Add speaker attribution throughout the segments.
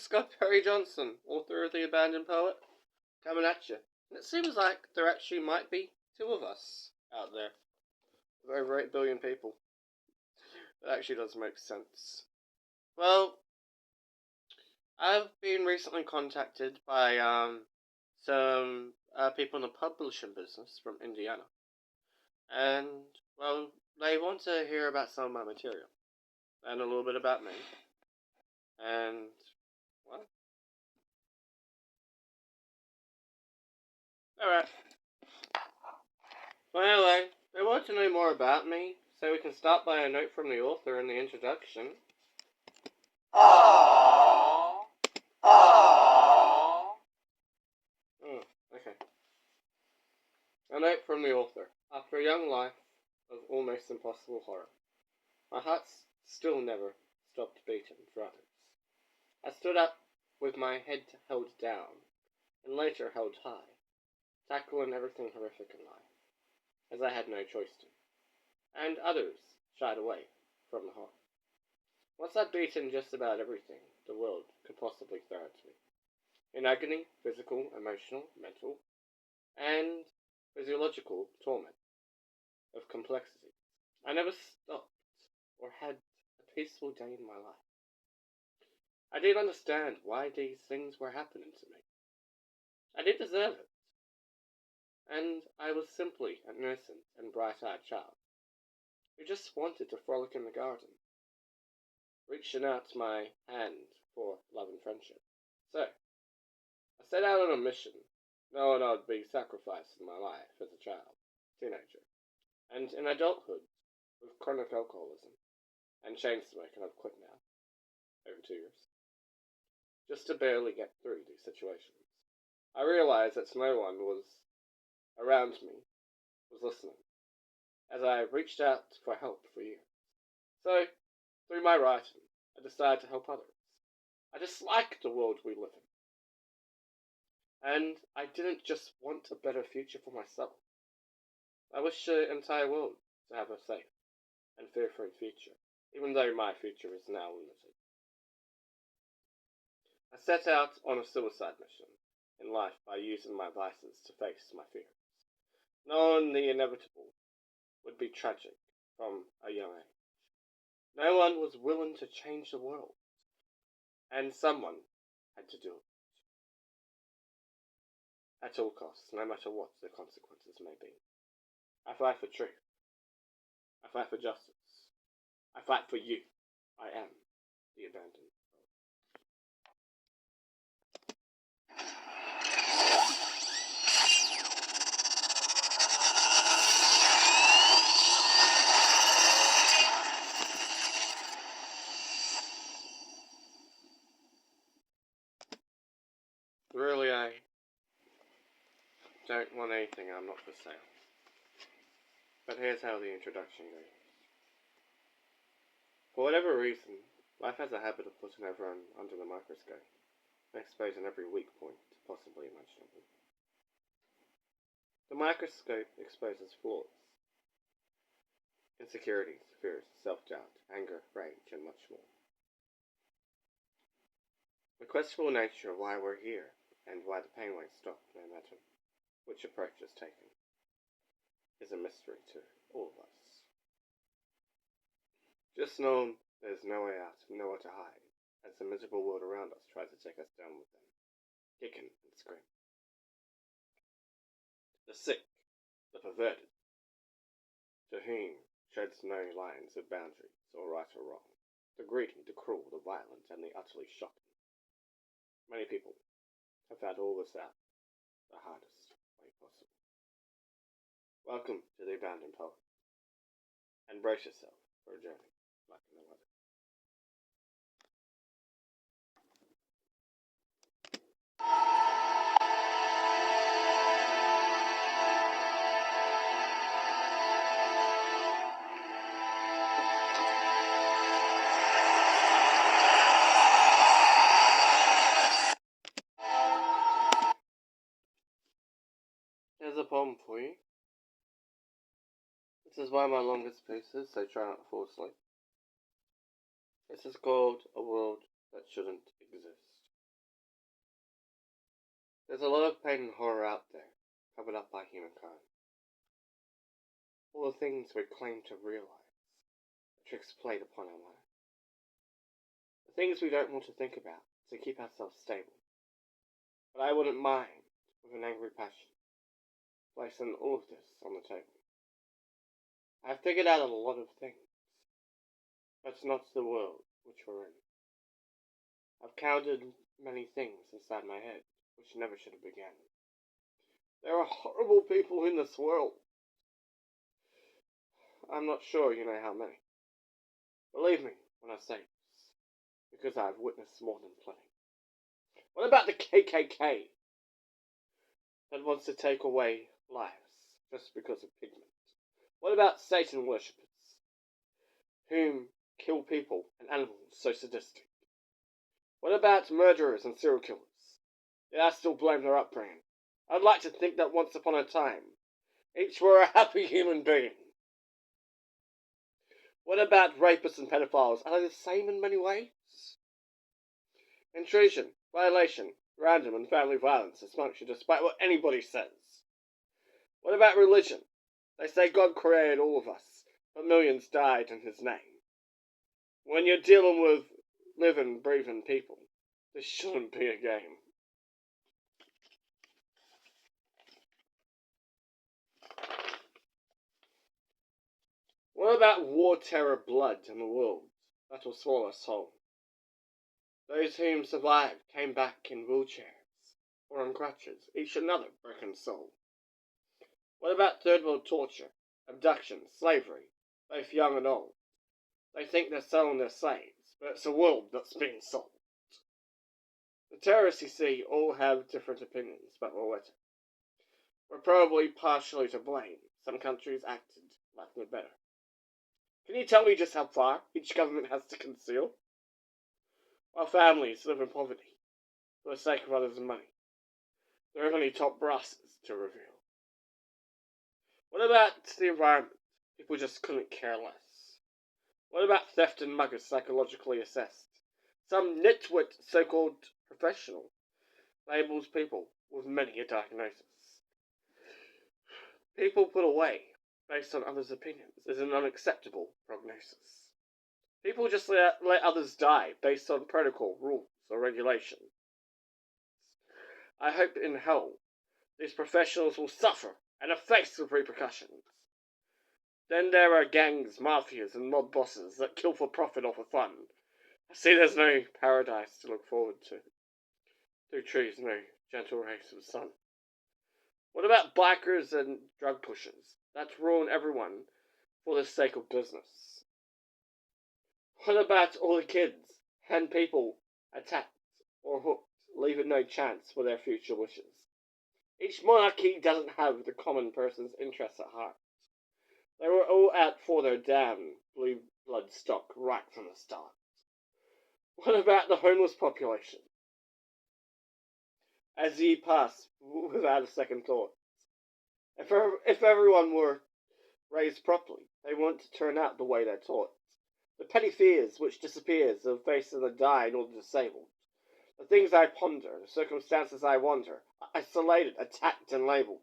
Speaker 1: Scott Perry Johnson, author of The Abandoned Poet, coming at you. And it seems like there actually might be two of us out there, with over 8 billion people. That actually does make sense. Well, I've been recently contacted by some people in the publishing business from Indiana. And, well, they want to hear about some of my material. And a little bit about me. And, well, alright. Well, anyway, they want to know more about me, so we can start by a note from the author in the introduction. Okay. A note from the author. After a young life of almost impossible horror, my heart still never stopped beating for others. I stood up with my head held down, and later held high, tackling everything horrific in life, as I had no choice to, and others shied away from the horror. Once I'd beaten just about everything the world could possibly throw at me, in agony, physical, emotional, mental, and physiological torment of complexity, I never stopped or had a peaceful day in my life. I didn't understand why these things were happening to me. I didn't deserve it. And I was simply an innocent and bright-eyed child who just wanted to frolic in the garden, reaching out my hand for love and friendship. So, I set out on a mission, knowing I'd be sacrificing my life as a child, teenager, and in adulthood with chronic alcoholism and chain smoking. I've quit now, over 2 years, just to barely get through these situations. I realized that no one was around me was listening, as I reached out for help for years. So, through my writing, I decided to help others. I dislike the world we live in. And I didn't just want a better future for myself. I wish the entire world to have a safe and fear-free future, even though my future is now limited. I set out on a suicide mission in life by using my vices to face my fears, knowing the inevitable would be tragic from a young age. No one was willing to change the world, and someone had to do it. At all costs, no matter what the consequences may be. I fight for truth. I fight for justice. I fight for you. I am the abandoned. Really, I don't want anything I'm not for sale. But here's how the introduction goes. For whatever reason, life has a habit of putting everyone under the microscope and exposing every weak point possibly imaginable. The microscope exposes flaws, insecurities, fears, self-doubt, anger, rage, and much more. The questionable nature of why we're here and why the pain won't stop no matter which approach is taken is a mystery to all of us. Just know there's no way out, nowhere to hide, as the miserable world around us tries to take us down with them, kicking and screaming. The sick, the perverted, to whom sheds no lines of boundaries or right or wrong, the greedy, the cruel, the violent, and the utterly shocking. Many people have found all this out the hardest way possible. Welcome to the Abandoned Poet, and brace yourself for a journey like no other. Here's a poem for you. This is one of my longest pieces, so try not to fall asleep. This is called A World That Shouldn't Exist. There's a lot of pain and horror out there, covered up by humankind. All the things we claim to realize, the tricks played upon our minds. The things we don't want to think about to keep ourselves stable. But I wouldn't mind, with an angry passion, placing all of this on the table. I've figured out a lot of things, but not the world which we're in. I've counted many things inside my head, which never should have begun. There are horrible people in this world. I'm not sure you know how many. Believe me when I say this, because I've witnessed more than plenty. What about the KKK that wants to take away lives just because of pigment? What about Satan worshippers whom kill people and animals so sadistic? What about murderers and serial killers? Yet I still blame their upbringing. I'd like to think that once upon a time, each were a happy human being. What about rapists and pedophiles? Are they the same in many ways? Intrusion, violation, random and family violence is functioned despite what anybody says. What about religion? They say God created all of us, but millions died in his name. When you're dealing with living, breathing people, this shouldn't be a game. What about war, terror, blood in the world that will swallow us whole? Those whom survived came back in wheelchairs or on crutches, each another broken soul. What about third world torture, abduction, slavery, both young and old? They think they're selling their slaves, but it's a world that's being sold. The terrorists, you see, all have different opinions about Rwanda. We're probably partially to blame. Some countries acted like they're better. Can you tell me just how far each government has to conceal? While families live in poverty for the sake of others' money, there are only top brasses to reveal. What about the environment? People just couldn't care less. What about theft and muggers psychologically assessed? Some nitwit so-called professional labels people with many a diagnosis. People put away based on others' opinions is an unacceptable prognosis. People just let others die based on protocol, rules, or regulation. I hope in hell these professionals will suffer and are faced with repercussions. Then there are gangs, mafias, and mob bosses that kill for profit or for fun. I see there's no paradise to look forward to. Through trees, no gentle rays of sun. What about bikers and drug pushers that ruin everyone for the sake of business? What about all the kids and people attacked or hooked, leaving no chance for their future wishes? Each monarchy doesn't have the common person's interests at heart. They were all out for their damn blue blood stock right from the start. What about the homeless population? As ye pass without a second thought. If everyone were raised properly, they want to turn out the way they're taught. The petty fears which disappears of facing the dying or the disabled. The things I ponder, the circumstances I wonder, isolated, attacked and labelled.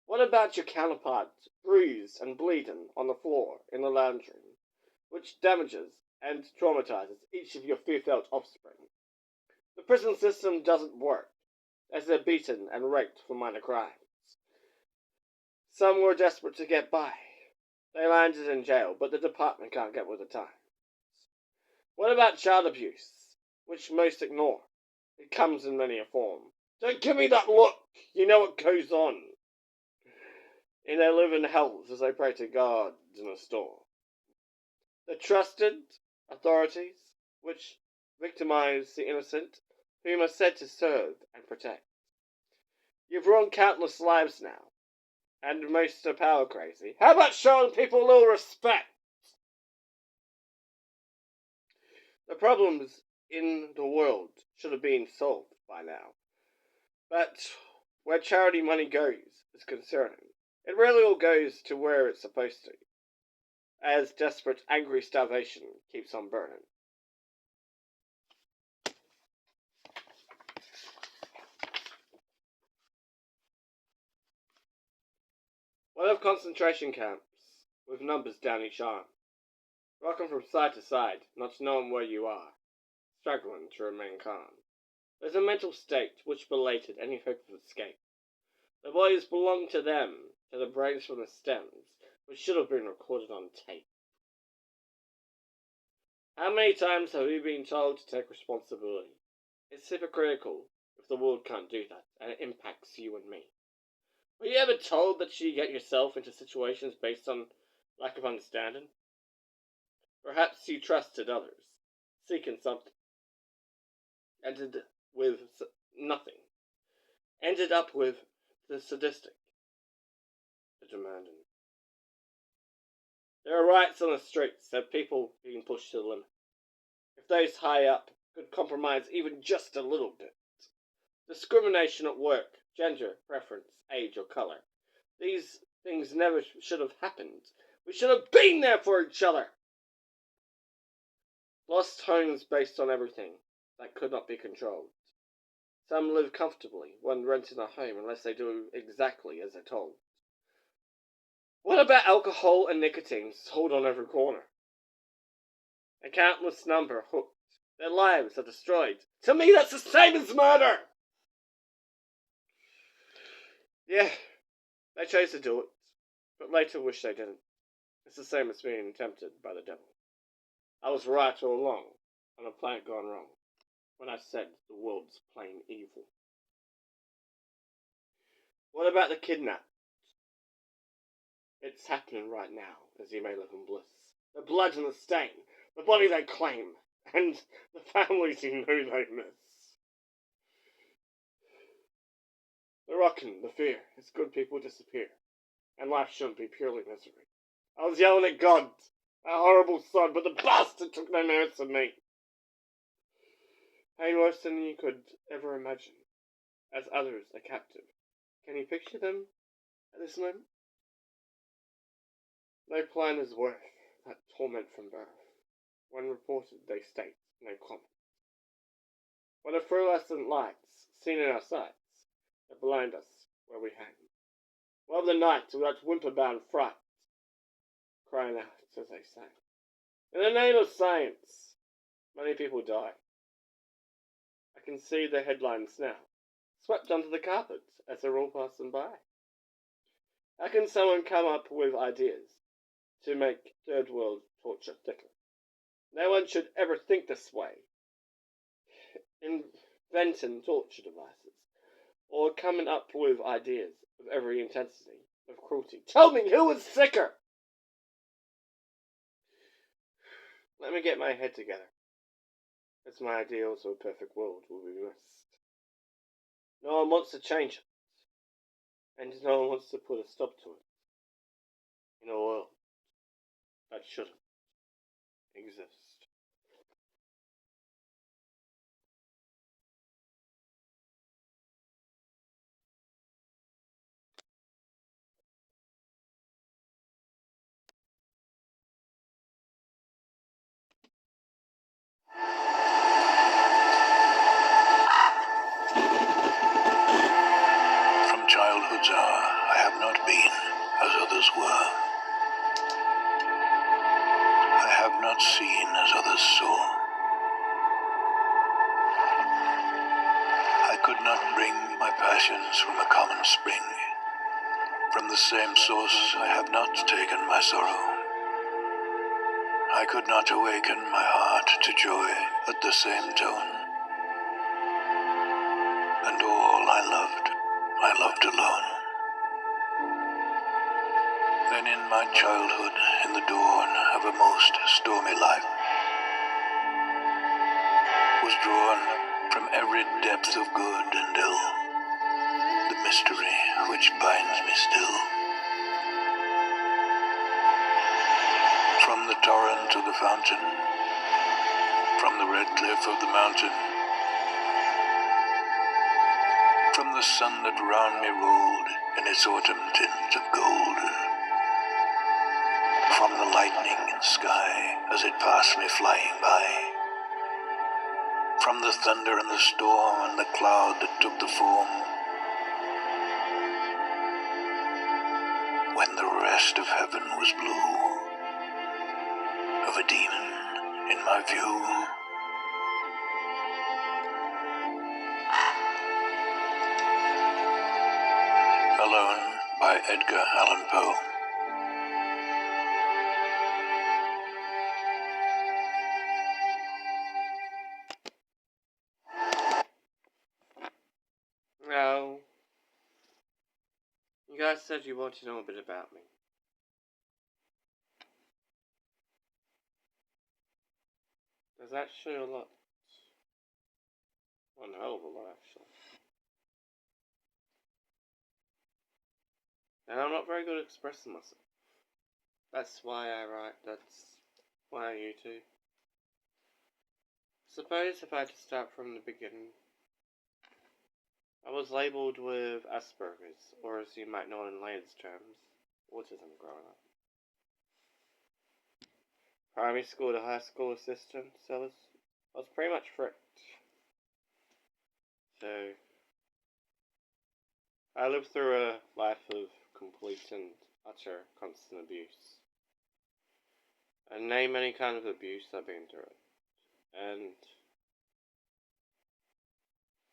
Speaker 1: What about your counterpart, bruised and bleeding on the floor in the lounge room, which damages and traumatizes each of your fear-felt offspring? The prison system doesn't work, as they're beaten and raped for minor crimes. Some were desperate to get by. They landed in jail, but the department can't get with the times. What about child abuse, which most ignore? It comes in many a form. Don't give me that look! You know what goes on. In their living hells as they pray to God in a store. The trusted authorities, which victimize the innocent, whom are said to serve and protect. You've ruined countless lives now, and most are power crazy. How about showing people a little respect? The problems in the world should have been solved by now. But where charity money goes is concerning. It really all goes to where it's supposed to, as desperate, angry starvation keeps on burning. What of concentration camps, with numbers down each arm, rocking from side to side, not knowing where you are, struggling to remain calm? There's a mental state which belated any hope of escape. The bodies belong to them, to the brains from the stems, which should have been recorded on tape. How many times have we been told to take responsibility? It's hypocritical if the world can't do that, and it impacts you and me. Were you ever told that you get yourself into situations based on lack of understanding? Perhaps you trusted others, seeking something, ended with nothing, ended up with the sadistic, the demanding. There are riots on the streets of people being pushed to the limit. If those high up could compromise even just a little bit. Discrimination at work, gender, preference, age or colour. These things never should have happened. We should have been there for each other. Lost homes based on everything that could not be controlled. Some live comfortably when renting a home unless they do exactly as they're told. What about alcohol and nicotine sold on every corner? A countless number hooked. Their lives are destroyed. To me, that's the same as murder! Yeah, they chose to do it, but later wish they didn't. It's the same as being tempted by the devil. I was right all along, on a planet gone wrong, when I said the world's plain evil. What about the kidnap? It's happening right now, as you may live in bliss. The blood and the stain, the body they claim, and the families you know they miss. The rocking, the fear, as good people disappear, and life shouldn't be purely misery. I was yelling at God, that horrible son, but the bastard took no notice of me. Pain worse than you could ever imagine, as others are captive. Can you picture them at this moment? No plan is worth that torment from birth. When reported, they state no comment. When the fluorescent lights, seen in our sights, that blind us where we hang. Well, the night without whimper-bound fright, crying out as they sang. In the name of science, many people die. I can see the headlines now, swept under the carpet as they're all passing by. How can someone come up with ideas to make third world torture thicker? No one should ever think this way. Inventing torture devices, or coming up with ideas of every intensity of cruelty. Tell me, who is sicker? Let me get my head together, as my ideals of a perfect world will be missed. No one wants to change it, and no one wants to put a stop to it, in a world that shouldn't exist.
Speaker 2: From childhood's hour, I have not been as others were. I have not seen as others saw. I could not bring my passions from a common spring. From the same source I have not taken my sorrow. I could not awaken my heart to joy at the same tone. And all I loved alone. Then in my childhood, in the dawn of a most stormy life, was drawn from every depth of good and ill, the mystery which binds me still. From the torrent to the fountain, from the red cliff of the mountain, from the sun that round me rolled in its autumn tint of gold, from the lightning in sky as it passed me flying by, from the thunder and the storm and the cloud that took the form when the rest of heaven was blue, of a demon in my view. Alone by Edgar Allan Poe.
Speaker 1: Now, you guys said you want to know a bit about me. There's actually a lot. Well, a hell of a lot, actually. And I'm not very good at expressing myself. That's why I write, that's why I YouTube. Suppose if I had to start from the beginning. I was labelled with Asperger's, or as you might know in layman's terms, autism growing up. Primary school to high school assistant, so I was pretty much fricked. So, I lived through a life of complete and utter constant abuse. And name any kind of abuse I've been through it. And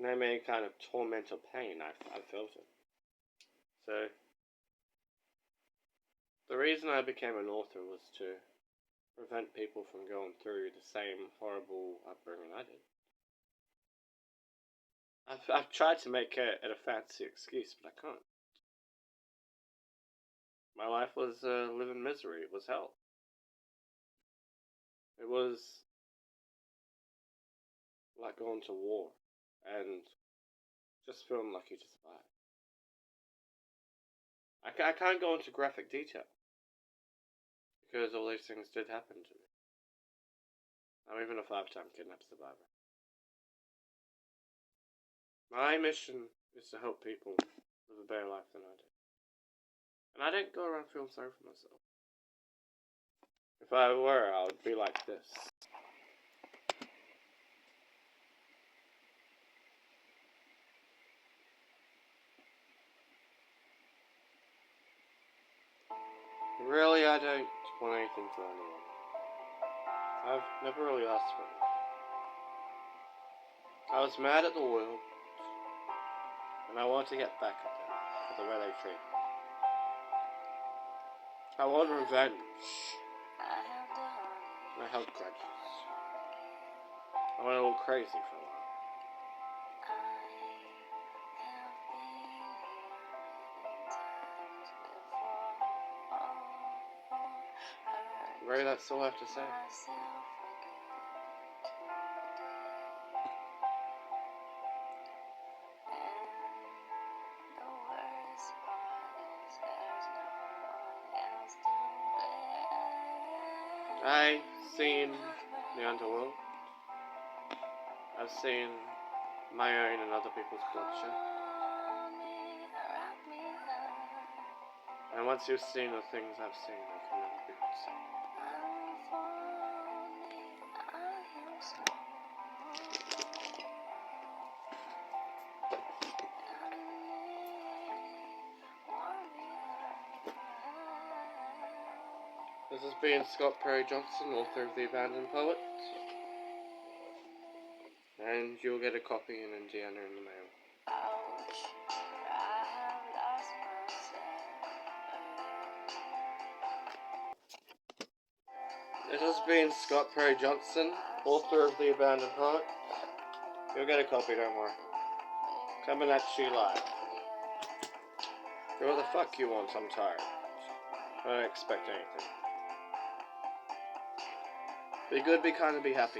Speaker 1: name any kind of torment or pain I've felt it. So, the reason I became an author was to prevent people from going through the same horrible upbringing I did. I've tried to make it a fancy excuse, but I can't. My life was living misery. It was hell. It was like going to war and just feeling lucky to survive. I can't go into graphic detail because all these things did happen to me. I'm even a 5-time kidnap survivor. My mission is to help people live a better life than I did. And I don't go around feeling sorry for myself. If I were, I would be like this. Really, I don't want anything for anyone. I've never really asked for anything. I was mad at the world, and I want to get back at them for the way they treat me. I want revenge. And I held grudges. I went a little crazy for a while. Really, that's all I have to say. I've seen the underworld. I've seen my own and other people's bloodshed. And once you've seen the things I've seen, they can never be the same. This has been Scott Perry Johnson, author of The Abandoned Poet. And you'll get a copy in Indiana in the mail. This has been Scott Perry Johnson, author of The Abandoned Poet. You'll get a copy, don't worry. Coming at you live. Do what the fuck you want, I'm tired. I don't expect anything. Be good, be kind, and be happy.